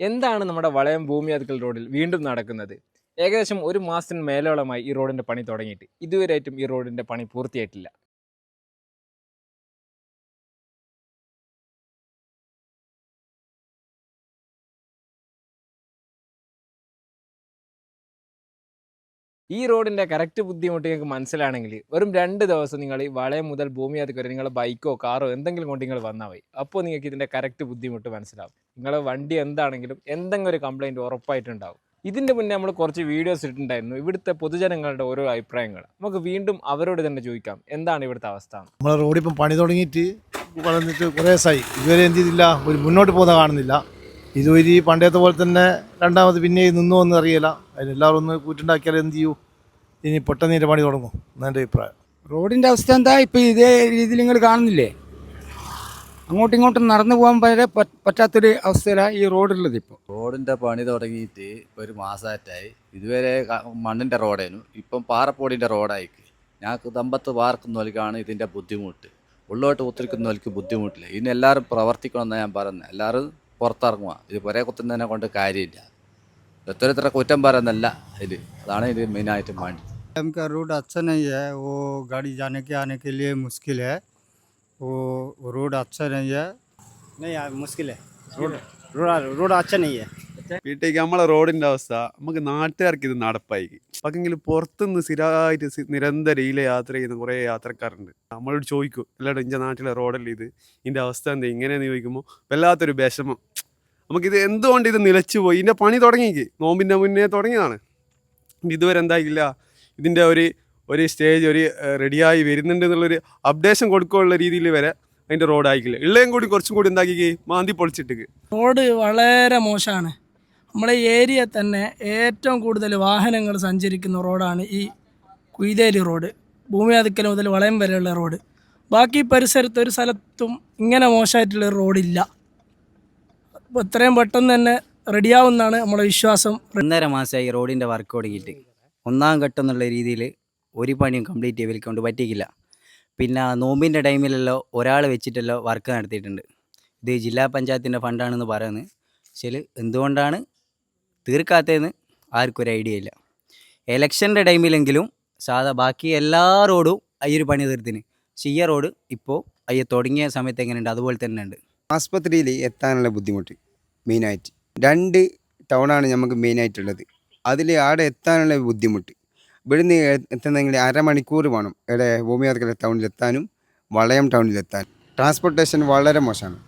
എന്താണ് നമ്മുടെ വളയം ഭൂമിയാത്കൽ റോഡിൽ വീണ്ടും നടക്കുന്നത്? ഏകദേശം ഒരു മാസത്തിന് മേലോളമായി ഈ റോഡിൻ്റെ പണി തുടങ്ങിയിട്ട് ഇതുവരെയായിട്ടും ഈ റോഡിൻ്റെ പണി പൂർത്തിയായിട്ടില്ല. ഈ റോഡിൻ്റെ കറക്റ്റ് ബുദ്ധിമുട്ട് നിങ്ങൾക്ക് മനസ്സിലാണെങ്കിൽ വെറും 2 ദിവസം നിങ്ങൾ ഈ വളയം മുതൽ ഭൂമിയാത്കൽ വരെ നിങ്ങളുടെ ബൈക്കോ കാറോ എന്തെങ്കിലും കൊണ്ട് നിങ്ങൾ വന്നാൽ മതി. അപ്പോൾ നിങ്ങൾക്ക് ഇതിൻ്റെ കറക്റ്റ് ബുദ്ധിമുട്ട് മനസ്സിലാവും. നിങ്ങളുടെ വണ്ടി എന്താണെങ്കിലും എന്തെങ്കിലും ഒരു കംപ്ലയിൻറ്റ് ഉറപ്പായിട്ടുണ്ടാവും. ഇതിൻ്റെ മുന്നേ നമ്മൾ കുറച്ച് വീഡിയോസ് ഇട്ടിട്ടുണ്ടായിരുന്നു ഇവിടുത്തെ പൊതുജനങ്ങളുടെ ഓരോ അഭിപ്രായങ്ങൾ. നമുക്ക് വീണ്ടും അവരോട് തന്നെ ചോദിക്കാം എന്താണ് ഇവിടുത്തെ അവസ്ഥ. നമ്മളെ റോഡിപ്പം പണി തുടങ്ങിയിട്ട് വളർന്നിട്ട് കുറേ ദിവസമായി, ഇതുവരെ എന്ത് ചെയ്തില്ല, ഒരു മുന്നോട്ട് പോകുന്ന കാണുന്നില്ല. ഇതുവരെ പണ്ടത്തെ പോലെ തന്നെ രണ്ടാമത് പിന്നെ നിന്നു എന്ന് അറിയില്ല. അതിനെല്ലാവരും ഒന്ന് കൂറ്റുണ്ടാക്കിയാൽ എന്ത് ചെയ്യൂ, ഇനി പെട്ടെന്ന് ഇതിൻ്റെ പണി തുടങ്ങും എന്നാണ് എൻ്റെ അഭിപ്രായം. റോഡിൻ്റെ അവസ്ഥ എന്താ ഇപ്പം ഇതേ രീതിയിൽ നിങ്ങൾ കാണുന്നില്ലേ? അങ്ങോട്ടും ഇങ്ങോട്ടും നടന്നു പോകാൻ വരെ പറ്റാത്തൊരു അവസ്ഥയിലാണ് ഈ റോഡുള്ളത്. ഇപ്പോൾ റോഡിൻ്റെ പണി തുടങ്ങിയിട്ട് ഇപ്പോൾ ഒരു മാസമായിട്ടായി. ഇതുവരെ മണ്ണിൻ്റെ റോഡായിരുന്നു, ഇപ്പം പാറപ്പോടിൻ്റെ റോഡായിക്ക്. ഞങ്ങൾക്ക് തമ്പത്ത് പാർക്കുന്നവൽക്കാണ് ഇതിൻ്റെ ബുദ്ധിമുട്ട്. ഉള്ളോട്ട് കുത്തിരിക്കുന്നവർക്ക് ബുദ്ധിമുട്ടില്ല. ഇനി എല്ലാവരും പ്രവർത്തിക്കണമെന്നാണ് ഞാൻ പറയുന്നത്. എല്ലാവരും പുറത്തിറങ്ങുക. ഇത് പുരേ കുത്തുന്നതിനെ കൊണ്ട് കാര്യമില്ല. എത്ര കുറ്റം പറയുന്നല്ല ഇത്. അതാണ് ഇത് മെയിനായിട്ടും വേണ്ടി. का रोड अच्छा नहीं है, वो गाड़ी जाने के आने के लिए मुश्किल है। वो रोड अच्छा नहीं है, नहीं यार मुश्किल है। रोड रोड अच्छा नहीं है। വീട്ടിലേക്ക് നമ്മളെ റോഡിൻ്റെ അവസ്ഥ നമുക്ക് നാട്ടുകാർക്ക് ഇത് നടപ്പായി. പക്ഷെങ്കിൽ പുറത്തുനിന്ന് സ്ഥിരമായിട്ട് നിരന്തരം ഇതിലെ യാത്ര ചെയ്യുന്ന കുറേ യാത്രക്കാരുണ്ട്. നമ്മളോട് ചോദിക്കും, എല്ലാവരും ഇൻ്റെ നാട്ടിലെ റോഡല്ലേ ഇത്, ഇതിൻ്റെ അവസ്ഥ എന്താ ഇങ്ങനെയെന്ന് ചോദിക്കുമ്പോൾ വല്ലാത്തൊരു വിഷമം. നമുക്കിത് എന്തുകൊണ്ട് ഇത് നിലച്ചു പോയി? ഇതിൻ്റെ പണി തുടങ്ങിക്ക് നോമ്പിൻ്റെ മുന്നേ തുടങ്ങിയതാണ്. ഇതുവരെ എന്തായില്ല. ഇതിൻ്റെ ഒരു സ്റ്റേജ് റെഡിയായി വരുന്നുണ്ട് എന്നുള്ളൊരു അപ്ഡേഷൻ കൊടുക്കാനുള്ള രീതിയിൽ വരെ അതിൻ്റെ റോഡായിക്കില്ല. ഉള്ളതും കൂടി കുറച്ചും കൂടി എന്താക്കി മാന്തി പൊളിച്ചിട്ട് റോഡ് വളരെ മോശമാണ്. നമ്മളെ ഏരിയ തന്നെ ഏറ്റവും കൂടുതൽ വാഹനങ്ങൾ സഞ്ചരിക്കുന്ന റോഡാണ് ഈ കുയിലേരി റോഡ്. ഭൂമിയാത്കൽ മുതൽ വളയം വരെയുള്ള റോഡ്. ബാക്കി പരിസരത്ത് ഒരു സ്ഥലത്തും ഇങ്ങനെ മോശമായിട്ടുള്ളൊരു റോഡില്ല. അപ്പോൾ എത്രയും പെട്ടെന്ന് തന്നെ റെഡിയാവുമെന്നാണ് നമ്മുടെ വിശ്വാസം. 1.5 മാസമായി റോഡിൻ്റെ വർക്ക് തുടങ്ങിയിട്ട്. ഒന്നാം ഘട്ടം എന്നുള്ള രീതിയിൽ ഒരു പണിയും കംപ്ലീറ്റ് ചെയ്യലിക്കൊണ്ട് പറ്റിയില്ല. പിന്നെ നോമ്പിൻ്റെ ടൈമിലല്ലോ ഒരാൾ വെച്ചിട്ടല്ലോ വർക്ക് നടത്തിയിട്ടുണ്ട്. ഇത് ജില്ലാ പഞ്ചായത്തിൻ്റെ ഫണ്ടാണെന്ന് പറയുന്നത്. പക്ഷേ എന്തുകൊണ്ടാണ് തീർക്കാത്തതെന്ന് ആർക്കും ഒരു ഐഡിയ ഇല്ല. എലക്ഷൻ്റെ ടൈമിലെങ്കിലും ബാക്കി എല്ലാ റോഡും അയ്യൊരു പണി തീർത്തിന്. പക്ഷേ ഈ റോഡ് ഇപ്പോൾ തുടങ്ങിയ സമയത്ത് എങ്ങനെയുണ്ട് അതുപോലെ തന്നെ ഉണ്ട്. ആസ്പത്രിയിൽ എത്താനുള്ള ബുദ്ധിമുട്ട് മെയിനായിട്ട് 2 ടൗണാണ് നമുക്ക് മെയിനായിട്ടുള്ളത്. അതിൽ അവിടെ എത്താനുള്ള ബുദ്ധിമുട്ട്, ഇവിടുന്ന് എത്തുന്നെങ്കിൽ 1/2 മണിക്കൂർ വേണം ഇവിടെ ഭൂമിയാത്കൽ ടൗണിലെത്താനും വളയം ടൗണിലെത്താനും. ട്രാൻസ്പോർട്ടേഷൻ വളരെ മോശമാണ്.